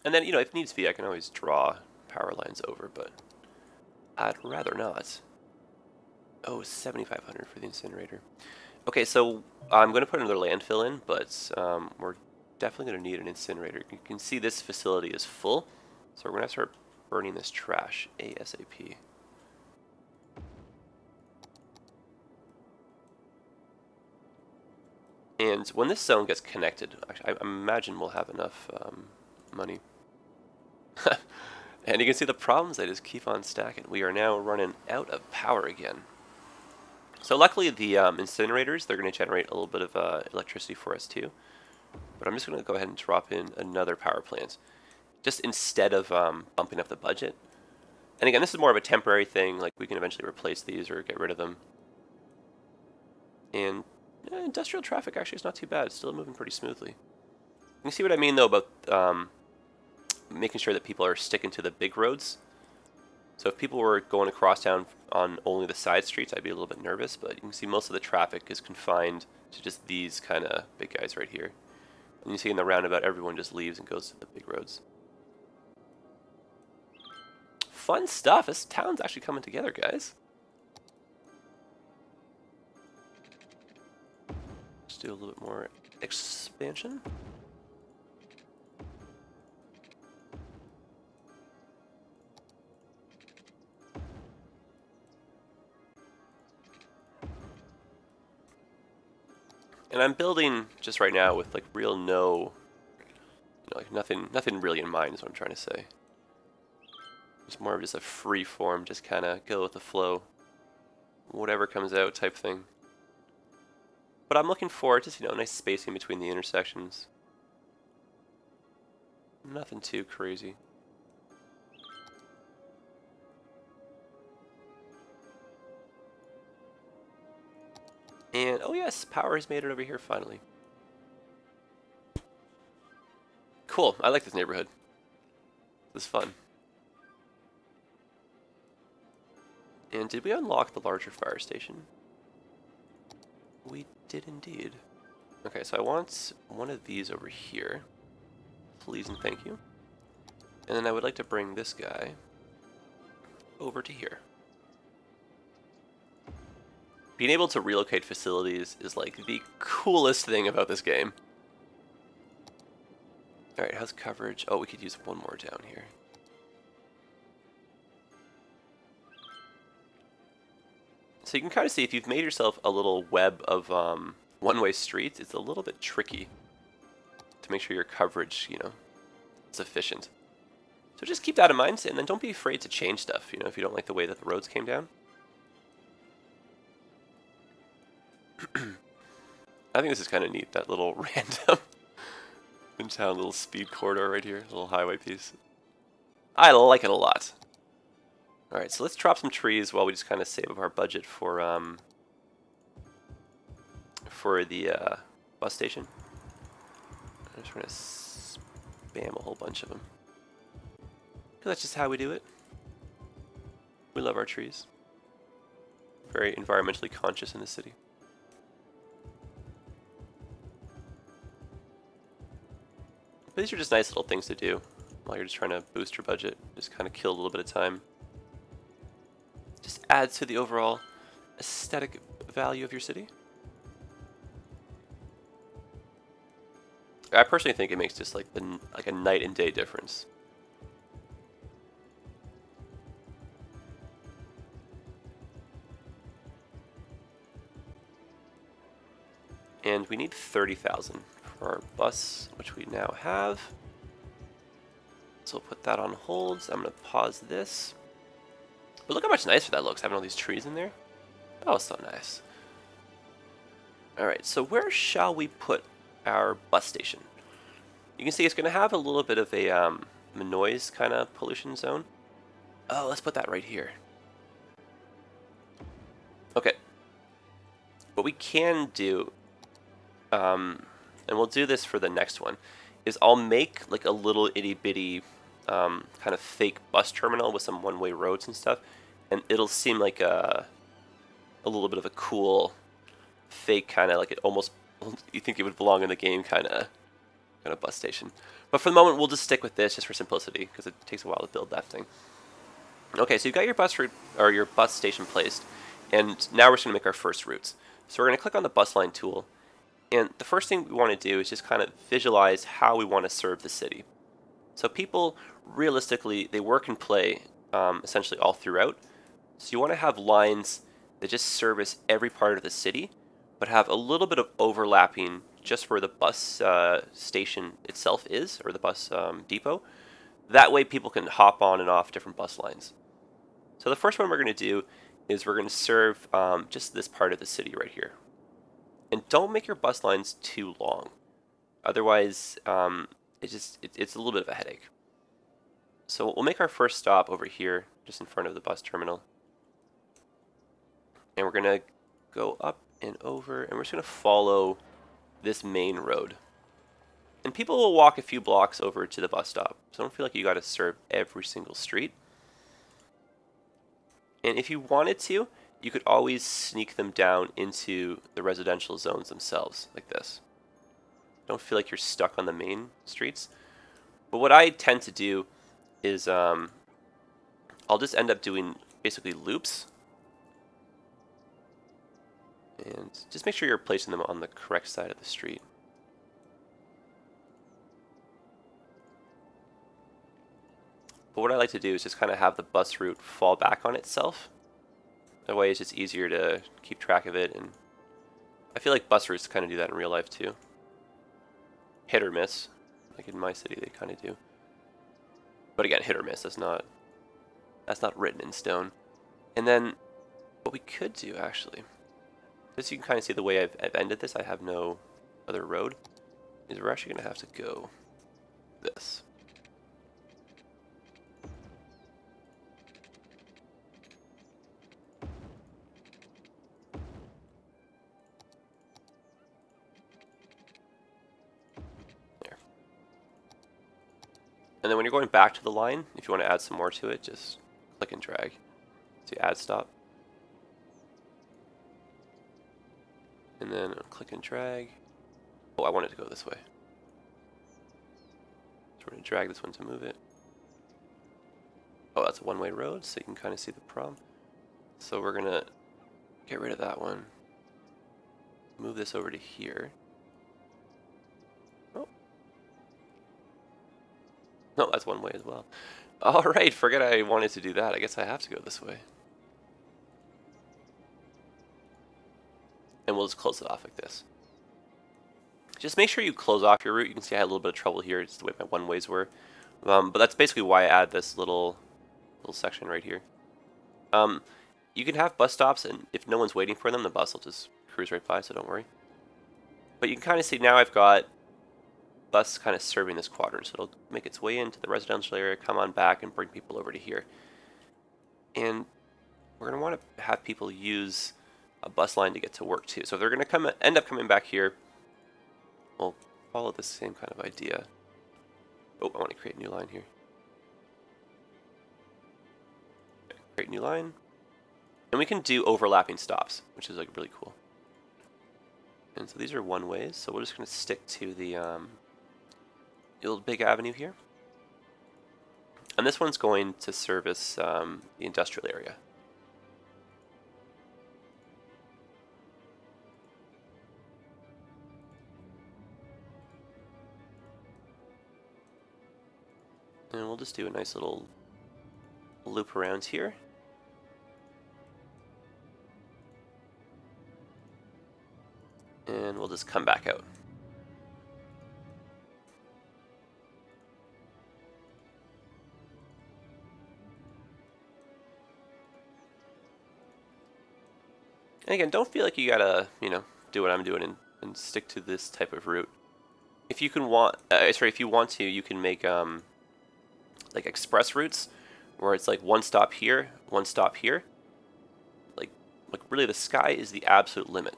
And then, you know, if needs be, I can always draw power lines over, but I'd rather not. Oh, 7,500 for the incinerator. Okay, so I'm going to put another landfill in, but we're definitely going to need an incinerator. You can see this facility is full, so we're going to start burning this trash ASAP. And when this zone gets connected, actually, I imagine we'll have enough money. And you can see the problems, they just keep on stacking. We are now running out of power again. So luckily the incinerators, they're going to generate a little bit of electricity for us too. But I'm just going to go ahead and drop in another power plant, just instead of bumping up the budget. And again, this is more of a temporary thing, like we can eventually replace these or get rid of them. And industrial traffic actually is not too bad, it's still moving pretty smoothly. You can see what I mean though about making sure that people are sticking to the big roads. So if people were going across town on only the side streets, I'd be a little bit nervous, but you can see most of the traffic is confined to just these kind of big guys right here. And you see in the roundabout, everyone just leaves and goes to the big roads. Fun stuff. This town's actually coming together, guys. Let's do a little bit more expansion. And I'm building just right now with like real like nothing really in mind is what I'm trying to say. It's more of just a free form, just kind of go with the flow, whatever comes out type thing. But I'm looking forward to, you know, nice spacing between the intersections. Nothing too crazy. And, oh yes, power has made it over here finally. Cool, I like this neighborhood. This is fun. And did we unlock the larger fire station? We did indeed. Okay, so I want one of these over here. Please and thank you. And then I would like to bring this guy over to here. Being able to relocate facilities is like the coolest thing about this game. Alright, how's coverage? Oh, we could use one more down here. So you can kind of see if you've made yourself a little web of one-way streets, it's a little bit tricky to make sure your coverage, you know, is efficient. So just keep that in mind, and then don't be afraid to change stuff, you know, if you don't like the way that the roads came down. I think this is kind of neat, that little random in-town little speed corridor right here, little highway piece. I like it a lot. Alright, so let's drop some trees while we just kind of save up our budget for the bus station. I'm just going to spam a whole bunch of them. Because that's just how we do it. We love our trees. Very environmentally conscious in the city. But these are just nice little things to do while you're just trying to boost your budget. Just kind of kill a little bit of time. Just adds to the overall aesthetic value of your city. I personally think it makes just like a night and day difference. And we need 30,000 for our bus, which we now have. So we'll put that on hold. So I'm going to pause this. But look how much nicer that looks, having all these trees in there. Oh, so nice. Alright, so where shall we put our bus station? You can see it's going to have a little bit of a noise kind of pollution zone. Oh, let's put that right here. Okay. What we can do, and we'll do this for the next one, is I'll make like a little itty bitty kind of fake bus terminal with some one-way roads and stuff, and it'll seem like a little bit of a cool fake kind of, like it almost, you think it would belong in the game kind of kind of bus station. But for the moment, we'll just stick with this just for simplicity, because it takes a while to build that thing. Okay, so you've got your bus route, or your bus station placed, and now we're just going to make our first routes. So we're going to click on the bus line tool, and the first thing we want to do is just kind of visualize how we want to serve the city. So people, realistically, they work and play essentially all throughout. So you want to have lines that just service every part of the city, but have a little bit of overlapping just where the bus station itself is, or the bus depot. That way people can hop on and off different bus lines. So the first one we're going to do is we're going to serve just this part of the city right here. And don't make your bus lines too long. Otherwise, it's a little bit of a headache. So we'll make our first stop over here, just in front of the bus terminal. And we're going to go up and over, and we're just going to follow this main road. And people will walk a few blocks over to the bus stop, so don't feel like you got to serve every single street. And if you wanted to, you could always sneak them down into the residential zones themselves, like this. Don't feel like you're stuck on the main streets. But what I tend to do is I'll just end up doing basically loops. And just make sure you're placing them on the correct side of the street. But what I like to do is just kind of have the bus route fall back on itself. That way it's just easier to keep track of it, and I feel like bus routes kind of do that in real life too. Hit or miss. Like in my city they kind of do. But again, hit or miss, that's not written in stone. And then what we could do actually, just so you can kind of see the way I've ended this, I have no other road, is we're actually going to have to go this. And then when you're going back to the line, if you want to add some more to it, just click and drag to add stop. And then click and drag. Oh, I want it to go this way. So we're going to drag this one to move it. Oh, that's a one-way road, so you can kind of see the problem. So we're going to get rid of that one. Move this over to here. No, that's one way as well. Alright, forget I wanted to do that. I guess I have to go this way. And we'll just close it off like this. Just make sure you close off your route. You can see I had a little bit of trouble here, just the way my one-ways were. But that's basically why I add this little section right here. You can have bus stops, and if no one's waiting for them, the bus will just cruise right by, so don't worry. But you can kind of see now I've got bus kind of serving this quadrant, so it'll make its way into the residential area, come on back, and bring people over to here. And we're going to want to have people use a bus line to get to work too. So if they're going to end up coming back here, we'll follow the same kind of idea. Oh, I want to create a new line here. Okay, create a new line. And we can do overlapping stops, which is like really cool. And so these are one ways, so we're just going to stick to the little big avenue here. And this one's going to service the industrial area. And we'll just do a nice little loop around here. And we'll just come back out. And again, don't feel like you gotta, do what I'm doing and stick to this type of route. If you want to, you can make like express routes where it's like one stop here, one stop here. Like really, the sky is the absolute limit.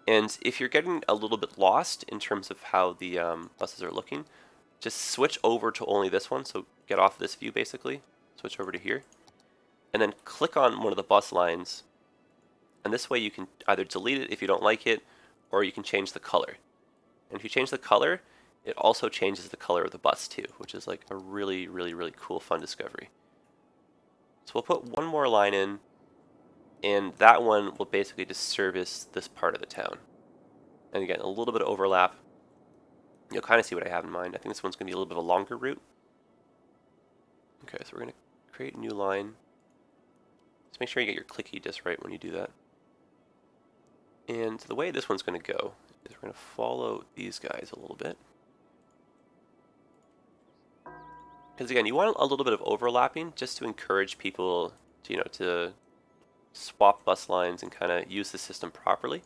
And if you're getting a little bit lost in terms of how the buses are looking, just switch over to only this one. So get off this view basically, switch over to here, and then click on one of the bus lines. And this way you can either delete it if you don't like it, or you can change the color. And if you change the color, it also changes the color of the bus too, which is like a really, really, really cool, fun discovery. So we'll put one more line in, and that one will basically just service this part of the town. And again, a little bit of overlap. You'll kind of see what I have in mind. I think this one's going to be a little bit of a longer route. Okay, so we're going to create a new line. Just make sure you get your clicky just right when you do that. And the way this one's going to go is we're going to follow these guys a little bit. Because again, you want a little bit of overlapping just to encourage people to, to swap bus lines and kind of use the system properly.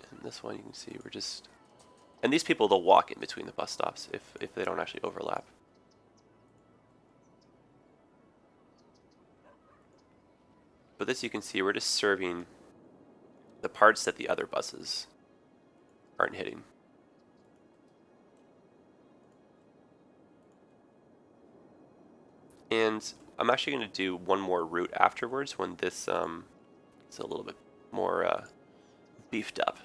And this one you can see we're just... And these people, they'll walk in between the bus stops if they don't actually overlap. But this you can see we're just serving the parts that the other buses aren't hitting. And I'm actually going to do one more route afterwards when this is a little bit more beefed up.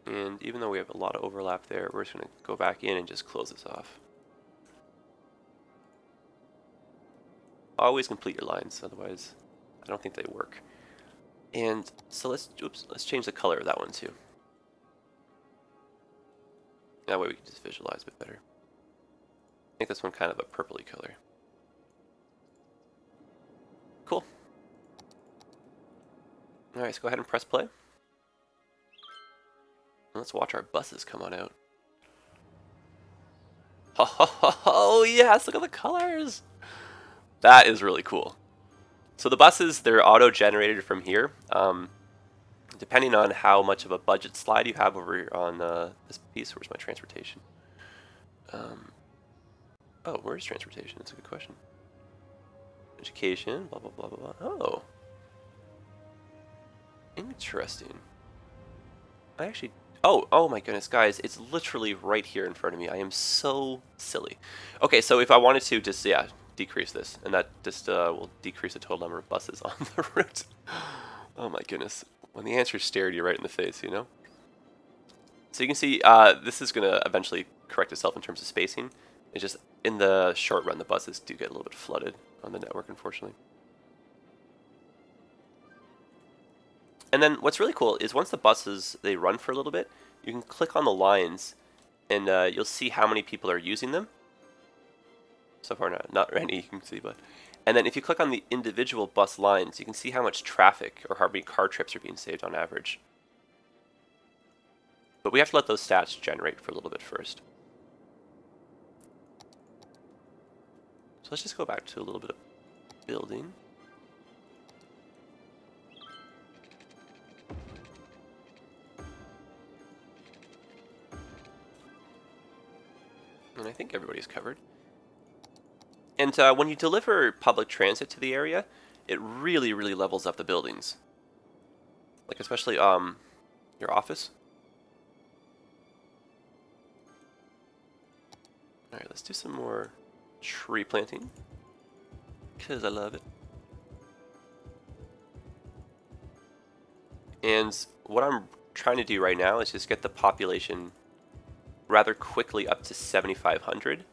And even though we have a lot of overlap there, we're just going to go back in and just close this off. Always complete your lines, otherwise I don't think they work. And so let's change the color of that one too. That way we can just visualize a bit better. Make this one kind of a purpley color. Cool. Alright, let's go ahead and press play. Let's watch our buses come on out. Oh yes, look at the colors! That is really cool. So the buses, they're auto-generated from here. Depending on how much of a budget slide you have over on this piece. Where's my transportation? Oh, where's transportation? That's a good question. Education, blah, blah, blah, blah, blah. Oh. Interesting. I actually... Oh my goodness, guys, it's literally right here in front of me. I am so silly. Okay, so if I wanted to just, yeah, decrease this, and that just will decrease the total number of buses on the route. Oh my goodness. When the answer stared you right in the face, you know? So you can see this is going to eventually correct itself in terms of spacing. It's just in the short run, the buses do get a little bit flooded on the network, unfortunately. And then what's really cool is once the buses, they run for a little bit, you can click on the lines and you'll see how many people are using them. So far not any, you can see, but... And then if you click on the individual bus lines, you can see how much traffic or how many car trips are being saved on average. But we have to let those stats generate for a little bit first. So let's just go back to a little bit of building. And I think everybody's covered. And when you deliver public transit to the area, it really, really levels up the buildings. Like especially your office. Alright, let's do some more tree planting. Because I love it. And what I'm trying to do right now is just get the population rather quickly up to 7,500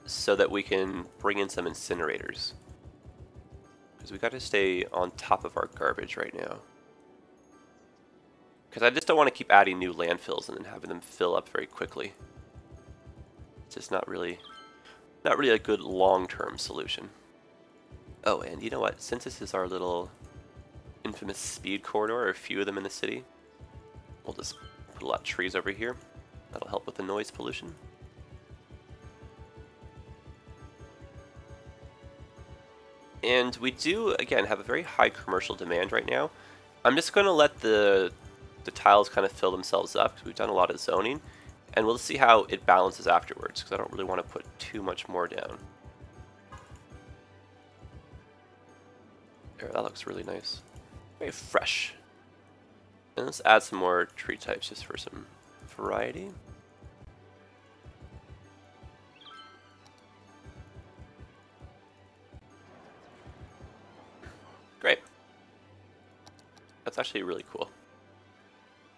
so that we can bring in some incinerators. Because we got to stay on top of our garbage right now. Because I just don't want to keep adding new landfills and then having them fill up very quickly. It's just not really a good long-term solution. Oh, and you know what? Since this is our little infamous speed corridor, a few of them in the city, we'll just put a lot of trees over here. That'll help with the noise pollution. And we do, again, have a very high commercial demand right now. I'm just going to let the tiles kind of fill themselves up because we've done a lot of zoning. And we'll see how it balances afterwards because I don't really want to put too much more down. There, that looks really nice. Very fresh. And let's add some more tree types just for some variety. actually really cool.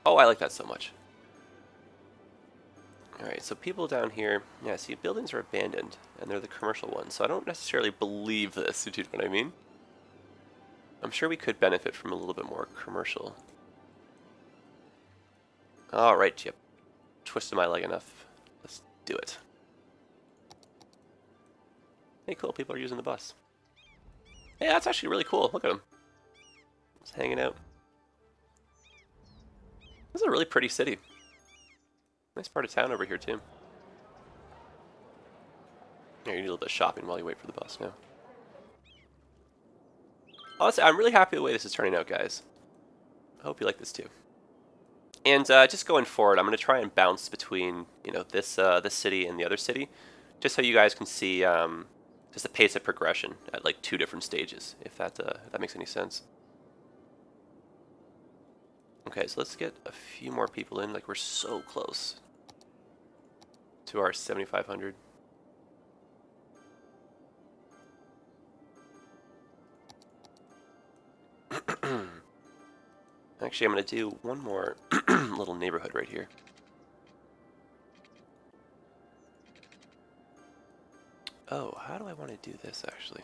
Oh, I like that so much. Alright, so people down here, yeah, see, buildings are abandoned, and they're the commercial ones, so I don't necessarily believe this, if you know what I mean. I'm sure we could benefit from a little bit more commercial. Alright, yep. Twisted my leg enough. Let's do it. Hey, cool, people are using the bus. Hey, that's actually really cool. Look at them. Just hanging out. This is a really pretty city. Nice part of town over here, too. Here, you need a little bit of shopping while you wait for the bus now. Honestly, I'm really happy the way this is turning out, guys. I hope you like this, too. And just going forward, I'm going to try and bounce between, you know, this city and the other city, just so you guys can see just the pace of progression at like 2 different stages, if that makes any sense. Okay, so let's get a few more people in. Like, we're so close to our 7,500. Actually, I'm going to do one more little neighborhood right here. Oh, how do I want to do this, actually?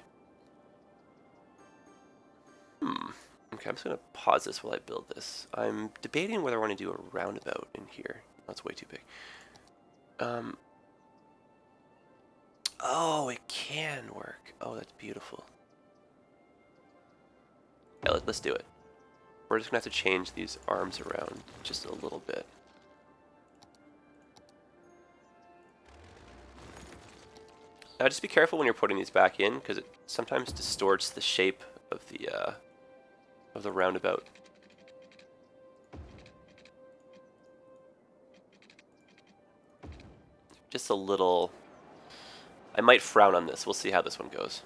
Okay, I'm just going to pause this while I build this. I'm debating whether I want to do a roundabout in here. That's way too big. Oh, it can work. Oh, that's beautiful. Yeah, let's do it. We're just going to have to change these arms around just a little bit. Now, just be careful when you're putting these back in, because it sometimes distorts the shape of the roundabout. Just a little. I might frown on this. We'll see how this one goes.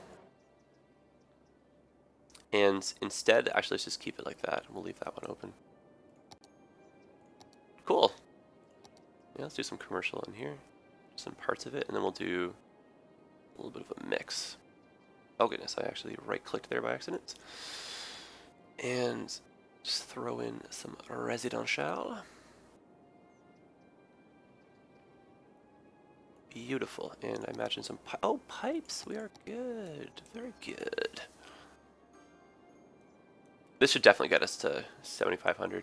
And instead, actually, let's just keep it like that. We'll leave that one open. Cool. Yeah, let's do some commercial in here. Some parts of it, and then we'll do a little bit of a mix. Oh goodness, I actually right-clicked there by accident. And just throw in some residential. Beautiful. And I imagine some pipes. We are good. Very good. This should definitely get us to 7,500.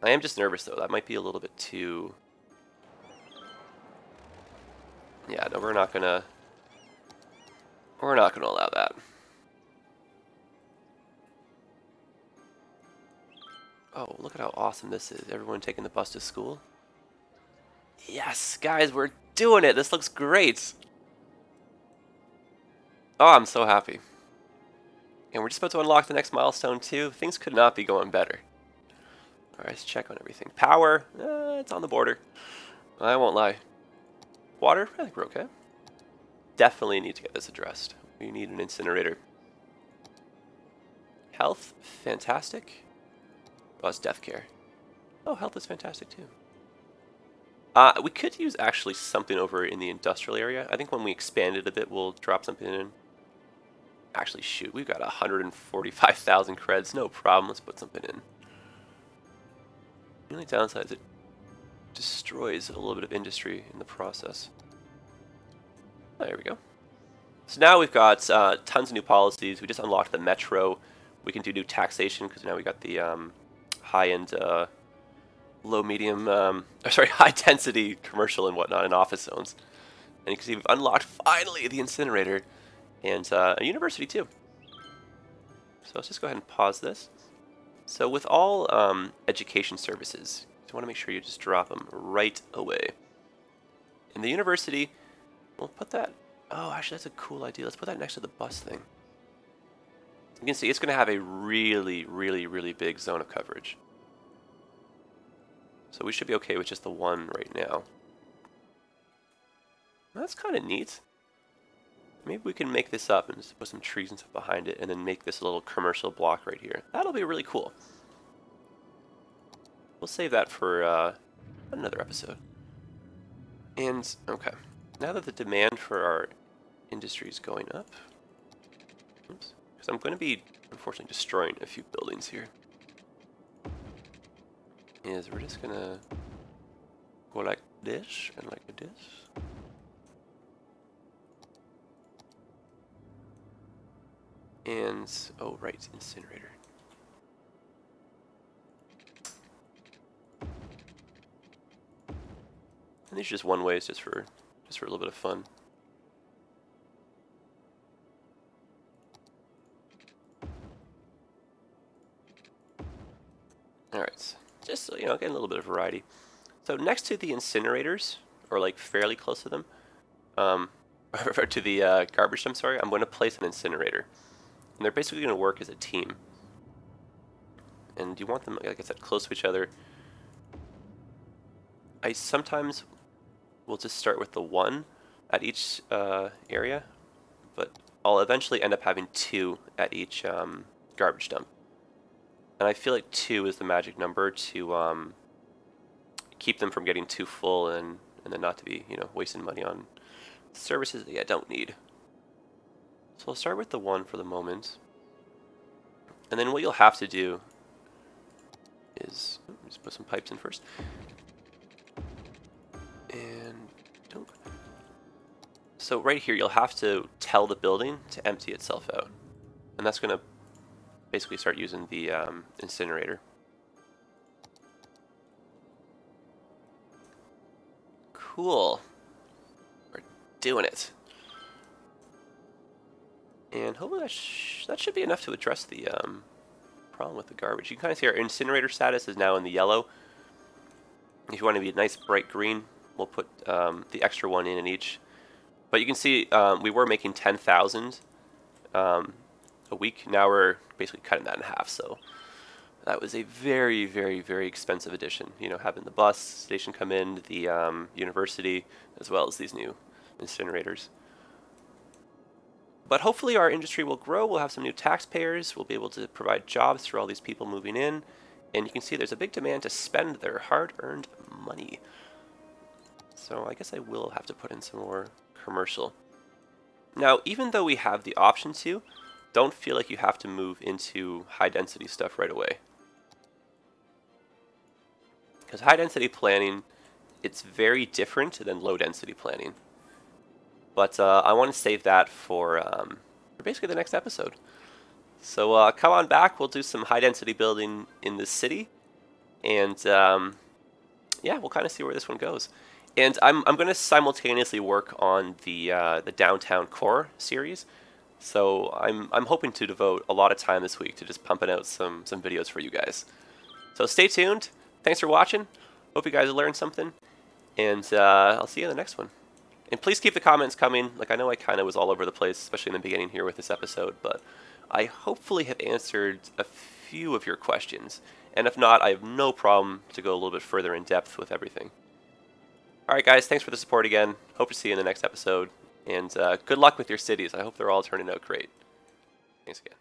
I am just nervous though. That might be a little bit too. Yeah, no, we're not gonna allow that. Oh, look at how awesome this is. Everyone taking the bus to school. Yes, guys, we're doing it. This looks great. Oh, I'm so happy. And we're just about to unlock the next milestone too. Things could not be going better. Alright, let's check on everything. Power, it's on the border. I won't lie. Water, I think we're okay. Definitely need to get this addressed. We need an incinerator. Health, fantastic. Oh, it's death care. Oh, health is fantastic too. We could use actually something over in the industrial area. I think when we expand it a bit, we'll drop something in. Actually, shoot, we've got 145,000 creds. No problem. Let's put something in. The only downside is it destroys a little bit of industry in the process. Oh, there we go. So now we've got tons of new policies. We just unlocked the metro. We can do new taxation because now we got the high-end, high-density commercial and whatnot in office zones. And you can see we've unlocked finally the incinerator and a university too. So let's just go ahead and pause this. So with all education services, you want to make sure you just drop them right away. In the university, we'll put that. Oh, actually, that's a cool idea. Let's put that next to the bus thing. You can see it's going to have a really, really, really big zone of coverage. So we should be okay with just the one right now. That's kind of neat. Maybe we can make this up and just put some trees and stuff behind it and then make this little commercial block right here. That'll be really cool. We'll save that for another episode. And, okay. Now that the demand for our industry is going up. Oops. because I'm going to be, unfortunately, destroying a few buildings here, is we're just going to go like this and like this. And, oh right, incinerator. And these are just one ways, just for a little bit of fun. All right, just so, you know, getting a little bit of variety. So next to the incinerators, or like fairly close to them, to the garbage dump, sorry, I'm going to place an incinerator. And they're basically going to work as a team. And you want them, like I said, close to each other. I sometimes will just start with the one at each area, but I'll eventually end up having two at each garbage dump. And I feel like 2 is the magic number to keep them from getting too full and then not to be, you know, wasting money on services that you don't need. So I'll start with the 1 for the moment. And then what you'll have to do is just put some pipes in first. And don't. So right here you'll have to tell the building to empty itself out. And that's going to basically start using the incinerator. Cool. We're doing it. And hopefully that should be enough to address the problem with the garbage. You can kind of see our incinerator status is now in the yellow. If you want to be a nice bright green, we'll put the extra one in each. But you can see we were making 10,000 a week. Now we're basically cutting that in half. So that was a very, very, very expensive addition. You know, having the bus station come in, the university, as well as these new incinerators. But hopefully our industry will grow. We'll have some new taxpayers. We'll be able to provide jobs for all these people moving in. And you can see there's a big demand to spend their hard-earned money. So I guess I will have to put in some more commercial. Now, even though we have the option to, don't feel like you have to move into high-density stuff right away. Because high-density planning, it's very different than low-density planning. But I want to save that for basically the next episode. So come on back, we'll do some high-density building in the city. And yeah, we'll kind of see where this one goes. And I'm going to simultaneously work on the downtown core series. So I'm hoping to devote a lot of time this week to just pumping out some videos for you guys. So stay tuned. Thanks for watching. Hope you guys learned something. And I'll see you in the next one. And please keep the comments coming. Like, I know I kind of was all over the place, especially in the beginning here with this episode, but I hopefully have answered a few of your questions. And if not, I have no problem to go a little bit further in depth with everything. Alright guys, thanks for the support again. Hope to see you in the next episode. And good luck with your cities. I hope they're all turning out great. Thanks again.